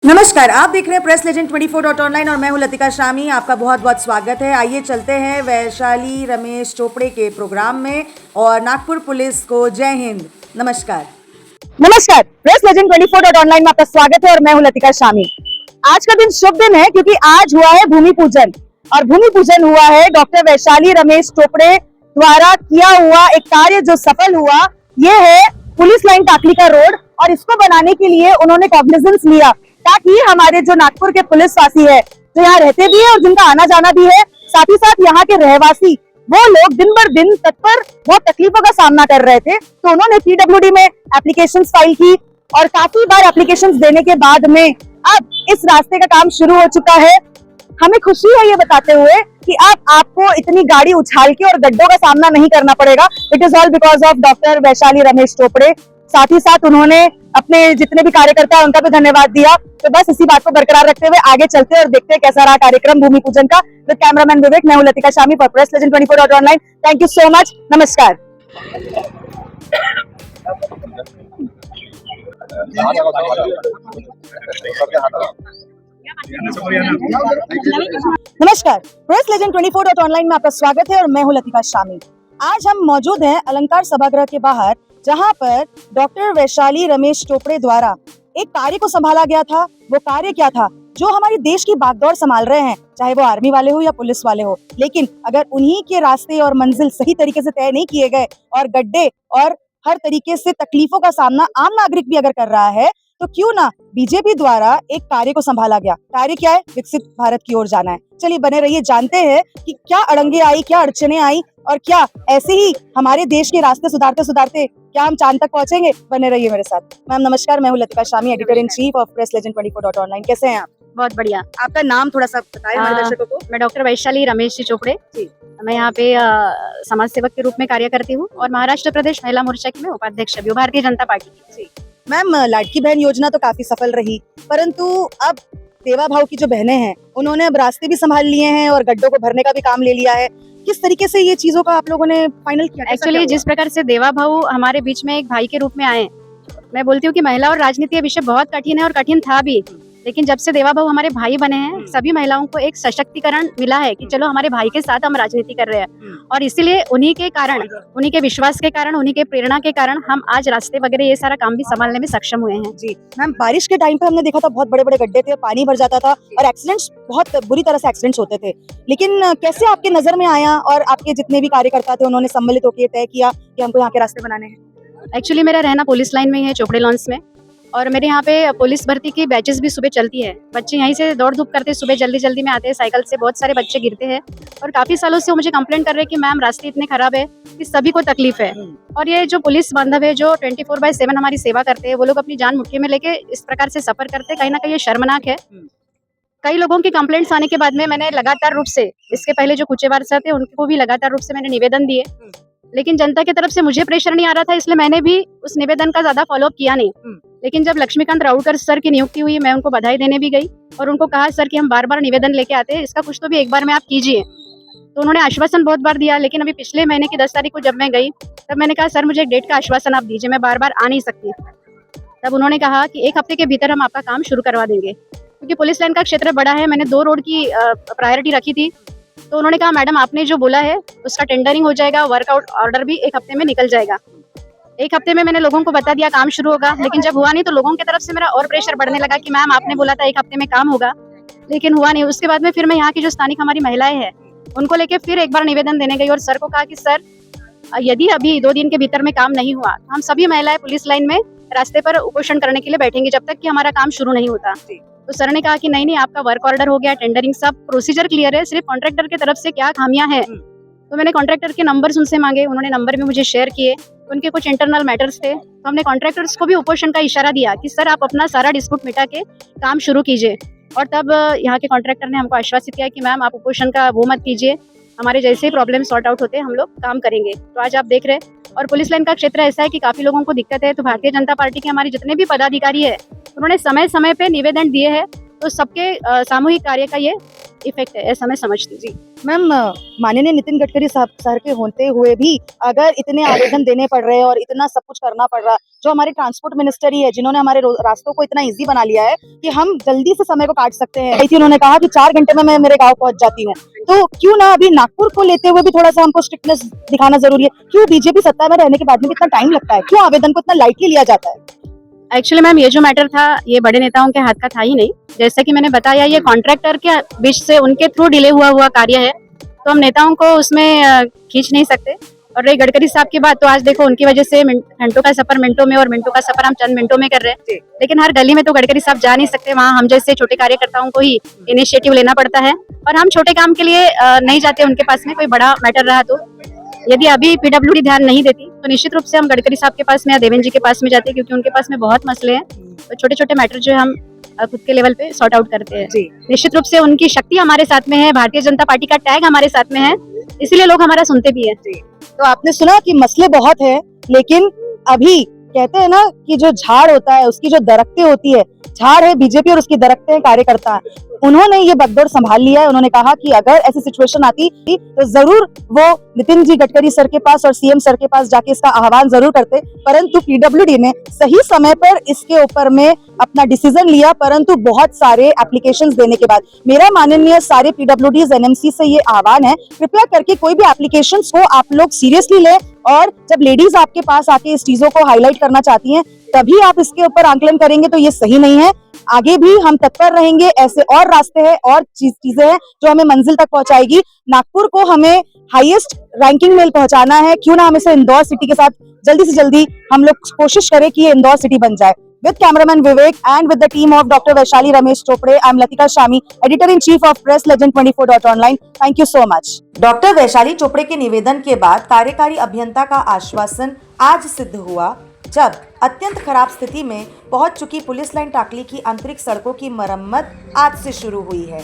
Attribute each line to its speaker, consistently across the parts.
Speaker 1: नमस्कार, आप देख रहे हैं प्रेस लेजेंड 24.online और मैं हूं लतिका शामी। आपका बहुत बहुत स्वागत है। आइए चलते हैं वैशाली रमेश चोपड़े के प्रोग्राम में और नागपुर पुलिस को जय हिंद। नमस्कार।
Speaker 2: नमस्कार, प्रेस लेजेंड 24.online में आपका स्वागत है और मैं हूं लतिका शामी। आज का दिन शुभ दिन है क्योंकि आज हुआ है भूमि पूजन और भूमि पूजन हुआ है डॉक्टर वैशाली रमेश चोपड़े द्वारा किया हुआ एक कार्य जो सफल हुआ। ये है पुलिस लाइन टाकली का रोड और इसको बनाने के लिए उन्होंने कॉग्निजेंस लिया ताकि हमारे जो नागपुर के पुलिसवासी है जो यहाँ रहते भी है और जिनका आना जाना भी है, साथ ही साथ यहाँ के रहवासी, वो लोग दिन भर दिन तत्पर बहुत तकलीफों का सामना कर रहे थे। तो उन्होंने पीडब्ल्यूडी में एप्लीकेशन फाइल की और काफी बार एप्लीकेशन देने के बाद में अब इस रास्ते का काम शुरू हो चुका है। हमें खुशी है ये बताते हुए कि अब आपको इतनी गाड़ी उछाल के और गड्ढों का सामना नहीं करना पड़ेगा। It is all because of doctor Vaishali Ramesh Chopde. साथ ही साथ उन्होंने अपने जितने भी कार्यकर्ता हैं उनका भी धन्यवाद दिया। तो बस इसी बात को बरकरार रखते हुए आगे चलते हैं और देखते हैं कैसा रहा कार्यक्रम भूमि पूजन का। विद कैमरामैन विवेक, मैं हूं Latika Shami for press legend 24.online। Thank you so much. नमस्कार। नमस्कार, प्रेस लेजेंड 24.online में आपका स्वागत है और मैं हूं लतिका शामी। आज हम मौजूद हैं अलंकार सभागृह के बाहर, जहां पर डॉक्टर वैशाली रमेश चोपड़े द्वारा एक कार्य को संभाला गया था। वो कार्य क्या था? जो हमारी देश की बागडोर संभाल रहे हैं, चाहे वो आर्मी वाले हो या पुलिस वाले हो, लेकिन अगर उन्हीं के रास्ते और मंजिल सही तरीके से तय नहीं किए गए और गड्ढे और हर तरीके से तकलीफों का सामना आम नागरिक भी अगर कर रहा है, तो क्यों ना बीजेपी द्वारा एक कार्य को संभाला गया। कार्य क्या है? विकसित भारत की ओर जाना है। चलिए बने रहिए, जानते हैं कि क्या अड़ंगे आई, क्या अड़चने आई और क्या ऐसे ही हमारे देश के रास्ते सुधारते सुधारते क्या हम चांद तक पहुंचेंगे। बने रहिए मेरे साथ। मैम नमस्कार, मैं हूं Latika Shami, editor in chief of press legend 24.online। कैसे हैं आप?
Speaker 3: बहुत बढ़िया।
Speaker 2: आपका नाम थोड़ा सा बताएं हमारे दर्शकों को।
Speaker 3: मैं डॉक्टर वैशाली रमेश जी चोपड़े
Speaker 2: जी।
Speaker 3: मैं यहाँ पे समाज सेवक के रूप में कार्य करती हूँ और महाराष्ट्र प्रदेश महिला मोर्चा की मैं उपाध्यक्ष भी हूँ, भारतीय जनता पार्टी की।
Speaker 2: मैम लाडकी बहन योजना तो काफी सफल रही, परंतु अब सेवा भाव की जो बहनें हैं उन्होंने अब रास्ते भी संभाल लिए हैं और गड्ढों को भरने का भी काम ले लिया है। किस तरीके से ये चीजों का आप लोगों ने फाइनल किया?
Speaker 3: एक्चुअली जिस प्रकार से देवा भाऊ हमारे बीच में एक भाई के रूप में आए, मैं बोलती हूँ कि महिला और राजनीति ये विषय बहुत कठिन है और कठिन था भी, लेकिन जब से देवा भाऊ हमारे भाई बने हैं, सभी महिलाओं को एक सशक्तिकरण मिला है कि चलो हमारे भाई के साथ हम राजनीति कर रहे हैं। और इसीलिए उन्हीं के कारण, उन्हीं के विश्वास के कारण, उन्हीं के प्रेरणा के कारण हम आज रास्ते वगैरह ये सारा काम भी संभालने में सक्षम हुए हैं।
Speaker 2: जी मैम, बारिश के टाइम पे हमने देखा था बहुत बड़े बड़े गड्ढे थे, पानी भर जाता था और एक्सीडेंट्स, बहुत बुरी तरह से एक्सीडेंट्स होते थे। लेकिन कैसे आपके नजर में आया और आपके जितने भी कार्यकर्ता थे उन्होंने सम्मिलित होकर तय किया कि हमको यहाँ के रास्ते बनाने हैं?
Speaker 3: एक्चुअली मेरा रहना पुलिस लाइन में ही है, चोपड़े लॉन्स में, और मेरे यहाँ पे पुलिस भर्ती की बैचेस भी सुबह चलती है। बच्चे यहीं से दौड़ धूप करते, सुबह जल्दी जल्दी में आते हैं साइकिल से। बहुत सारे बच्चे गिरते हैं और काफी सालों से वो मुझे कंप्लेंट कर रहे हैं कि मैम रास्ते इतने खराब है कि सभी को तकलीफ है। और ये जो पुलिस बांधव है जो 24/7 हमारी सेवा करते हैं, वो लोग अपनी जान मुट्ठी में लेके इस प्रकार से सफर करते हैं, कहीं ना कहीं ये शर्मनाक है। कई लोगों की कंप्लेंट्स आने के बाद में मैंने लगातार रूप से, इसके पहले जो कुचेवार साहब थे उनको भी लगातार रूप से मैंने निवेदन दिए, लेकिन जनता की तरफ से मुझे प्रेशर नहीं आ रहा था, इसलिए मैंने भी उस निवेदन का ज्यादा फॉलोअप किया नहीं। लेकिन जब लक्ष्मीकांत राउटर सर की नियुक्ति हुई, मैं उनको बधाई देने भी गई और उनको कहा सर कि हम बार बार निवेदन लेके आते हैं, इसका कुछ तो भी एक बार में आप कीजिए। तो उन्होंने आश्वासन बहुत बार दिया, लेकिन अभी पिछले महीने की 10 तारीख को जब मैं गई तब मैंने कहा सर मुझे एक डेट का आश्वासन आप दीजिए, मैं बार बार आ नहीं सकती। तब उन्होंने कहा कि 1 हफ्ते के भीतर हम आपका काम शुरू करवा देंगे, क्योंकि पुलिस लाइन का क्षेत्र बड़ा है। मैंने 2 रोड की प्रायोरिटी रखी थी, तो उन्होंने कहा मैडम आपने जो बोला है उसका टेंडरिंग हो जाएगा, वर्कआउट ऑर्डर भी 1 हफ्ते में निकल जाएगा। 1 हफ्ते में मैंने लोगों को बता दिया काम शुरू होगा, लेकिन जब हुआ नहीं तो लोगों की तरफ से मेरा और प्रेशर बढ़ने लगा कि मैम आपने बोला था 1 हफ्ते में काम होगा, लेकिन हुआ नहीं। उसके बाद में फिर मैं यहाँ की जो स्थानिक हमारी महिलाएं हैं उनको लेके फिर एक बार निवेदन देने गई और सर को कहा कि सर यदि अभी 2 दिन के भीतर में काम नहीं हुआ तो हम सभी महिलाएं पुलिस लाइन में रास्ते पर उपोषण करने के लिए बैठेंगे जब तक कि हमारा काम शुरू नहीं होता। तो सर ने कहा कि नहीं आपका वर्क ऑर्डर हो गया, टेंडरिंग सब प्रोसीजर क्लियर है, सिर्फ कॉन्ट्रैक्टर की तरफ से क्या खामियां हैं। तो मैंने कॉन्ट्रैक्टर के नंबर्स उनसे मांगे, उन्होंने नंबर भी मुझे शेयर किए। उनके कुछ इंटरनल मैटर्स थे, तो हमने कॉन्ट्रैक्टर्स को भी उपोषण का इशारा दिया कि सर आप अपना सारा डिस्प्यूट मिटा के काम शुरू कीजिए। और तब यहाँ के कॉन्ट्रैक्टर ने हमको आश्वासित किया कि मैम आप उपोषण का वो मत कीजिए, हमारे जैसे ही प्रॉब्लम सॉर्ट आउट होते हैं हम लोग काम करेंगे। तो आज आप देख रहे हैं, और पुलिस लाइन का क्षेत्र ऐसा है कि काफी लोगों को दिक्कत है, तो भारतीय जनता पार्टी के हमारे जितने भी पदाधिकारी है उन्होंने समय समय पे निवेदन दिए हैं, तो सबके सामूहिक कार्य का ये इफेक्ट है, ऐसा मैं समझती हूँ। जी
Speaker 2: मैम माननीय नितिन गडकरी साहब सर के होते हुए भी अगर इतने आवेदन देने पड़ रहे हैं और इतना सब कुछ करना पड़ रहा है, जो हमारे ट्रांसपोर्ट मिनिस्टर ही है जिन्होंने हमारे रास्तों को इतना इजी बना लिया है कि हम जल्दी से समय को काट सकते हैं। थी उन्होंने कहा कि 4 घंटे में मैं मेरे गांव पहुंच जाती हूँ, तो क्यों ना अभी नागपुर को लेते हुए भी थोड़ा सा हमको स्ट्रिक्टनेस दिखाना जरूरी है। क्यों बीजेपी सत्ता में रहने के बाद में इतना टाइम लगता है, क्यों आवेदन को इतना लाइटली लिया जाता है?
Speaker 3: एक्चुअली मैम ये जो मैटर था ये बड़े नेताओं के हाथ का था ही नहीं। जैसे कि मैंने बताया ये कॉन्ट्रैक्टर के बीच से उनके थ्रू डिले हुआ कार्य है, तो हम नेताओं को उसमें खींच नहीं सकते। और रही गडकरी साहब की बात, तो आज देखो उनकी वजह से घंटों का सफर मिनटों में और मिनटों का सफर हम चंद मिनटों में कर रहे हैं। लेकिन हर गली में तो गडकरी साहब जा नहीं सकते, वहाँ हम जैसे छोटे कार्यकर्ताओं को ही इनिशिएटिव लेना पड़ता है और हम छोटे काम के लिए नहीं जाते उनके पास में। कोई बड़ा मैटर रहा तो यदि अभी पीडब्ल्यूडी ध्यान नहीं देती तो निश्चित रूप से हम गडकरी साहब के पास में या देवेंद्र जी के पास में जाते, क्योंकि उनके पास में बहुत मसले हैं। तो छोटे छोटे मैटर जो है हम खुद के लेवल पे सॉर्ट आउट करते हैं। निश्चित रूप से उनकी शक्ति हमारे साथ में है, भारतीय जनता पार्टी का टैग हमारे साथ में है, इसीलिए लोग हमारा सुनते भी है।
Speaker 2: तो आपने सुना कि मसले बहुत है, लेकिन अभी कहते हैं ना कि जो झाड़ होता है उसकी जो दरख्तें होती है, झाड़ है बीजेपी और उसकी दरख्तें हैं कार्यकर्ता। उन्होंने ये बगडोर संभाल लिया है। उन्होंने कहा कि अगर ऐसी सिचुएशन आती तो जरूर वो नितिन जी गडकरी सर के पास और सीएम सर के पास जाके इसका आह्वान जरूर करते, परंतु पीडब्ल्यूडी ने सही समय पर इसके ऊपर में अपना डिसीजन लिया, परंतु बहुत सारे एप्लीकेशंस देने के बाद। मेरा माननीय सारे पीडब्ल्यूडीज एनएमसी से ये आह्वान है, कृपया करके कोई भी एप्लीकेशंस को आप लोग सीरियसली लें, और जब लेडीज आपके पास आके इस चीजों को हाईलाइट करना चाहती हैं तभी आप इसके ऊपर आंकलन करेंगे, तो ये सही नहीं है। आगे भी हम तत्पर रहेंगे, ऐसे और रास्ते हैं और चीजें हैं जो हमें मंजिल तक पहुंचाएगी। नागपुर को हमें हाईएस्ट रैंकिंग में पहुंचाना है, क्यों ना हम इसे इंदौर सिटी के साथ जल्दी से जल्दी हम लोग कोशिश करें कि ये इंदौर सिटी बन जाए। With cameraman Vivek and with the team of Dr. Vaishali Ramesh Chopre, I'm Latika Shami, editor-in-chief of Press Legend 24.online. Thank you so much.
Speaker 1: Doctor Vaishali Chopde के निवेदन के बाद कार्यकारी अभियंता का आश्वासन आज सिद्ध हुआ, जब अत्यंत खराब स्थिति में पहुंच चुकी पुलिस लाइन टाकली की आंतरिक सड़कों की मरम्मत आज से शुरू हुई है।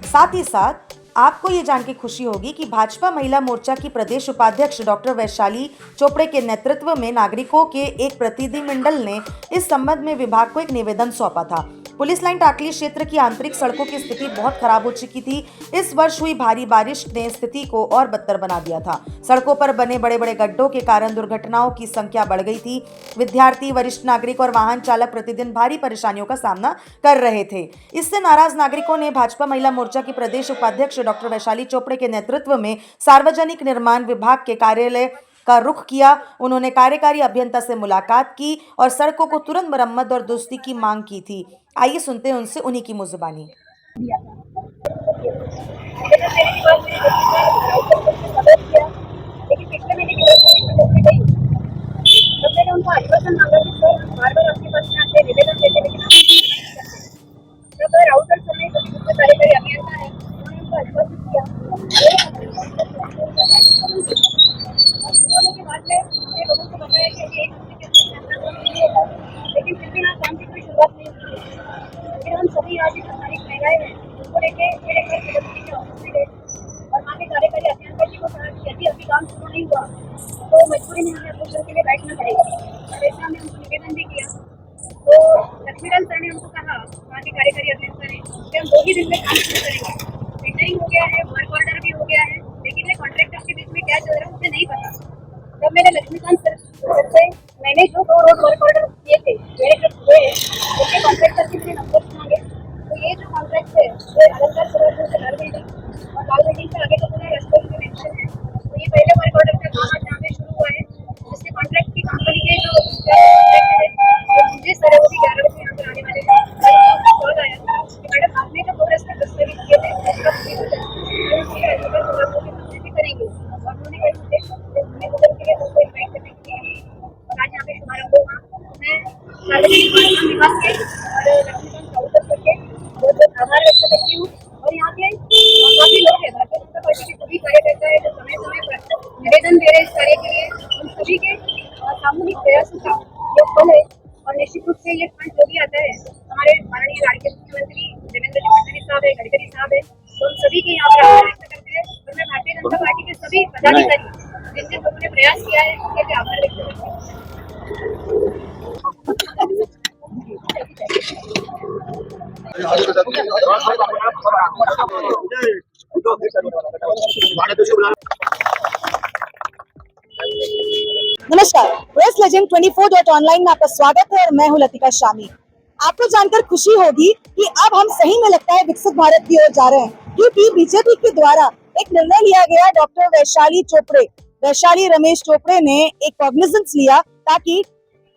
Speaker 1: साथ ही साथ आपको ये जान के खुशी होगी कि भाजपा महिला मोर्चा की प्रदेश उपाध्यक्ष डॉक्टर वैशाली चोपड़े के नेतृत्व में नागरिकों के एक प्रतिनिधिमंडल ने इस संबंध में विभाग को एक निवेदन सौंपा था। पुलिस लाइन टाकली क्षेत्र की आंतरिक सड़कों की स्थिति बहुत खराब हो चुकी थी। इस वर्ष हुई भारी बारिश ने स्थिति को और बदतर बना दिया था। सड़कों पर बने बड़े बड़े गड्ढों के कारण दुर्घटनाओं की संख्या बढ़ गई थी। विद्यार्थी, वरिष्ठ नागरिक और वाहन चालक प्रतिदिन भारी परेशानियों का सामना कर रहे थे। इससे नाराज नागरिकों ने भाजपा महिला मोर्चा की प्रदेश उपाध्यक्ष डॉक्टर वैशाली चोपड़े के नेतृत्व में सार्वजनिक निर्माण विभाग के कार्यालय का रुख किया। उन्होंने कार्यकारी अभियंता से मुलाकात की और सड़कों को तुरंत मरम्मत और दुरुस्ती की मांग की थी। आइए सुनते हैं उनसे उन्हीं की मुज़बानी।
Speaker 4: लेकिन फिर भी यहाँ काम की कोई शुरुआत नहीं हुई है। फिर हम सभी आज स्थानिक महिलाएं हैं, उनको लेके मेरे घर पीडब्ल्यूडी के ऑफिस में गए और वहाँ के कार्यकारी अभियंता जी को कहा कि यदि अभी काम शुरू नहीं हुआ तो मजबूरी में हमें अपोजिशन के लिए बैठना पड़ेगा। और ऐसा हमने उनको निवेदन भी किया। तो लक्ष्मीकांत सर ने हमको कहा, वहाँ के कार्यकारी अभियंता ने, कि हम 2 ही दिन में काम शुरू करेंगे। टेंडरिंग हो गया है, वर्क ऑर्डर भी हो गया है, लेकिन ये कॉन्ट्रैक्टर के बीच में क्या चल रहा है मुझे नहीं पता। तब मैंने लक्ष्मीकांत सर से मैंने जो 2 रोड वर्क ऑर्डर किए थे मेरे जो हुए उसके कॉन्ट्रैक्टर के लिए नंबर मांगे। तो ये जो कॉन्ट्रैक्ट है ये अलंकार सरोवर से लाल बिल्डिंग और लाल बिल्डिंग से आगे का पूरा रास्ता में मेंशन है। तो ये पहले वर्क ऑर्डर का काम आज यहाँ पे शुरू हुआ है, जिससे कॉन्ट्रैक्ट की कंपनी के जो मुझे सर वो भी 11 बजे यहाँ पर आने वाले थे। कॉल आया कि मैडम आपने जो 2 रास्ते दस्तावेज किए थे करेंगे और उन्होंने सबको इन्वाइट करने के लिए और आज यहाँ पे शुभारंभ होगा। मैं सार्वजनिक विभाग के और लक्ष्मीकांत राउतर सर के बहुत बहुत आभार व्यक्त करती हूँ। और यहाँ के काफी लोग हैं, भारतीय जनता पार्टी के सभी कार्यकर्ता है जो समय समय पर निवेदन दे रहे इस कार्य के लिए। उन सभी के सामूहिक प्रयासों का ये फल है और निश्चित रूप से ये फंड जो भी आता है हमारे माननीय राज्य के मुख्यमंत्री देवेंद्र जी फडणवीस साहब है, गडकरी साहब है, तो उन सभी के यहाँ पर आभार व्यक्त करते हैं। और मैं भारतीय जनता पार्टी के सभी पदाधिकारी जिनसे लोगों ने प्रयास किया है उनके भी आभार व्यक्त करते हैं।
Speaker 2: नमस्कार, प्रेस लेजेंड 24.online में आपका स्वागत है और मैं हूं लतिका शामी। आपको जानकर खुशी होगी कि अब हम सही में लगता है विकसित भारत की ओर जा रहे हैं, क्योंकि बीजेपी के द्वारा एक निर्णय लिया गया। डॉक्टर वैशाली रमेश चोपड़े ने एक कॉग्निजेंस लिया ताकि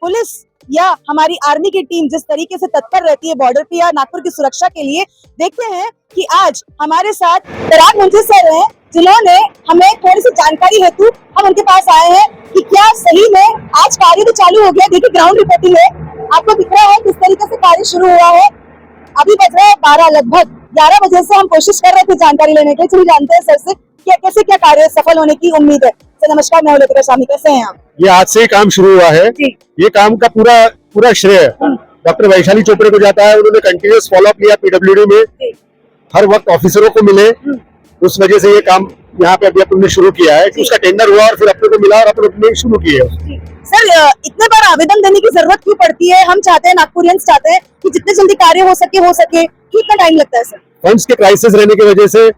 Speaker 2: पुलिस या हमारी आर्मी की टीम जिस तरीके से तत्पर रहती है बॉर्डर पे या नागपुर की सुरक्षा के लिए। देखते हैं कि आज हमारे साथ पराग मुंशी सर हैं, जिन्होंने हमें थोड़ी सी जानकारी हेतु हम उनके पास आए हैं कि क्या सही में आज कार्य तो चालू हो गया। देखिए ग्राउंड रिपोर्टिंग है, आपको दिख रहा है किस तरीके से कार्य शुरू हुआ है। अभी बज रहा है 12, लगभग 11 बजे से हम कोशिश कर रहे थे जानकारी लेने के लिए। चलिए जानते हैं सर से कैसे क्या कार्य सफल होने की उम्मीद है। सर नमस्कार, मैं लतिका शामी, कैसे हैं आप?
Speaker 5: ये आज से ही काम शुरू हुआ है। ये काम का पूरा श्रेय डॉक्टर वैशाली चोपड़े को जाता है। उन्होंने कंटिन्यूस फॉलोअप लिया पीडब्ल्यूडी में, हर वक्त ऑफिसरों को मिले, उस वजह से ये काम यहाँ पे अभी अपने शुरू किया है कि उसका टेंडर हुआ और फिर अपने को मिला और अपने शुरू किए।
Speaker 2: सर इतने बार आवेदन देने की जरूरत क्यों पड़ती है? हम चाहते हैं, नागपुरियंस चाहते हैं कि जितने जल्दी कार्य हो सके क्यों इतना टाइम लगता है सर?
Speaker 5: फंड्स के क्राइसिस रहने की वजह से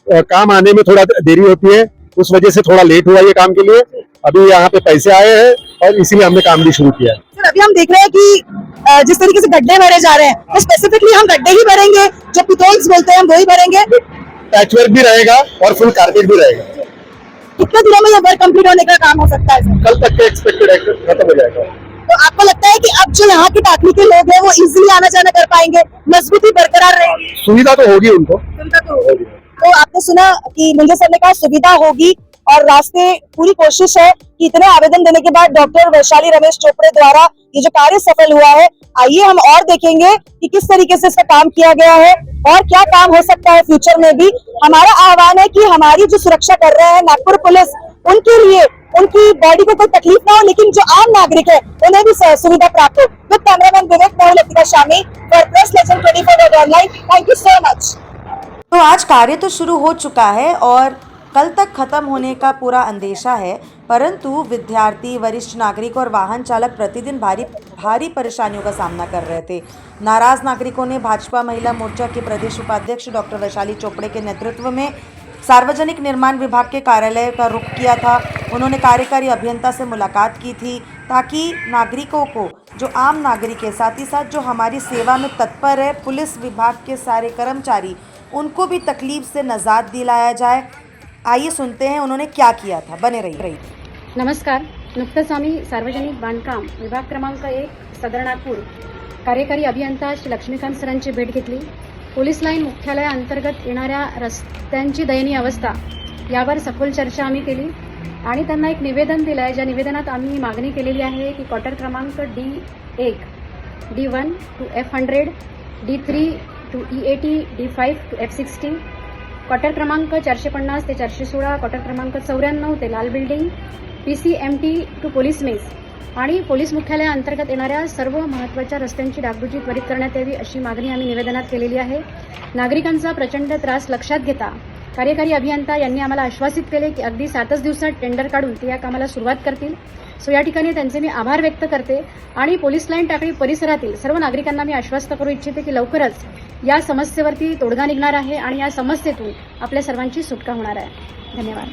Speaker 5: काम आने में थोड़ा देरी होती है, उस वजह से थोड़ा लेट हुआ ये काम के लिए। अभी यहाँ पे पैसे आए हैं और इसीलिए हमने काम भी शुरू किया है।
Speaker 2: सर अभी हम देख रहे हैं कि जिस तरीके से गड्ढे भरे जा रहे हैं, तो स्पेसिफिकली हम गड्ढे ही भरेंगे, जो पिटोल्स बोलते हैं हम वही भरेंगे?
Speaker 5: पैचवर्क भी रहेगा और फुल कारपेट भी रहेगा।
Speaker 2: कितने दिनों में ये वर्क कंप्लीट होने का काम हो सकता है सर?
Speaker 5: कल तक के एक्सपेक्टेड खत्म हो जाएगा।
Speaker 2: तो आपको लगता है कि अब जो यहाँ के तकनीकी लोग हैं वो इजीली आना जाना कर पाएंगे, मजबूती बरकरार रहेगी?
Speaker 5: सुविधा तो होगी उनको।
Speaker 2: तो आपने सुना कि मुंजे सर ने कहा सुविधा होगी और रास्ते पूरी कोशिश है कि इतने आवेदन देने के बाद डॉक्टर वैशाली रमेश चोपड़े द्वारा ये जो कार्य सफल हुआ है। आइए हम और देखेंगे कि किस तरीके से इसका काम किया गया है और क्या काम हो सकता है फ्यूचर में भी। हमारा आह्वान है कि हमारी जो सुरक्षा कर रहे हैं नागपुर पुलिस, उनके लिए उनकी बॉडी को कोई तकलीफ ना हो, लेकिन जो आम नागरिक है उन्हें भी सुविधा प्राप्त हो। विद कैमरामैन विवेक, मैं Latika Shami for press legend 24.online। Thank you so much.
Speaker 1: तो आज कार्य तो शुरू हो चुका है और कल तक खत्म होने का पूरा अंदेशा है, परंतु विद्यार्थी, वरिष्ठ नागरिक और वाहन चालक प्रतिदिन भारी परेशानियों का सामना कर रहे थे। नाराज नागरिकों ने भाजपा महिला मोर्चा के प्रदेश उपाध्यक्ष डॉक्टर वैशाली चोपड़े के नेतृत्व में सार्वजनिक निर्माण विभाग के कार्यालय का रुख किया था। उन्होंने कार्यकारी अभियंता से मुलाकात की थी ताकि नागरिकों को, जो आम नागरिक है, साथ ही साथ जो हमारी सेवा में तत्पर है, पुलिस विभाग के सारे कर्मचारी, उनको भी तकलीफ से निजात दिलाया जाए। आइए सुनते हैं उन्होंने क्या किया था। बने रहिए।
Speaker 3: नमस्कार, नुकतंच आम्ही सार्वजनिक बांधकाम विभाग क्रमांक 1 सदर नागपूर कार्यकारी अभियंता श्री लक्ष्मीकांत सरांची भेट घेतली। पोलीस लाईन मुख्यालयाअंतर्गत येणाऱ्या रस्त्यांची दयनीय अवस्था यावर सखोल चर्चा आम्ही केली आणि त्यांना एक निवेदन दिलं आहे, ज्या निवेदनात आम्ही मागणी केलेली आहे की क्वार्टर क्रमांक D1, D1 to F100, D3 to E80, D5 to F60, quarter क्रमांक 450 ते 416, क्वार्टर क्रमांक 94 ते लाल building, PCMT to police mess आणि पोलीस मुख्यालयाअंतर्गत येणाऱ्या सर्व महत्त्वाच्या रस्त्यांची डागडुजी त्वरित करण्यात यावी अशी मागणी आम्ही निवेदनात केलेली आहे। नागरिकांचा प्रचंड त्रास लक्षात घेता कार्यकारी अभियंता यांनी आम्हाला आश्वासित केले की अगदी 7 दिवसात टेंडर काढून ते या कामाला सुरुवात करतील। सो या ठिकाणी त्यांचे मी आभार व्यक्त करते आणि पोलीस लाईन टाकळी परिसरातील सर्व नागरिकांना मी आश्वस्त करू इच्छिते की लवकरच या समस्येवरती तोडगा निघणार आहे आणि या समस्येतून आपल्या सर्वांची सुटका होणार आहे। धन्यवाद।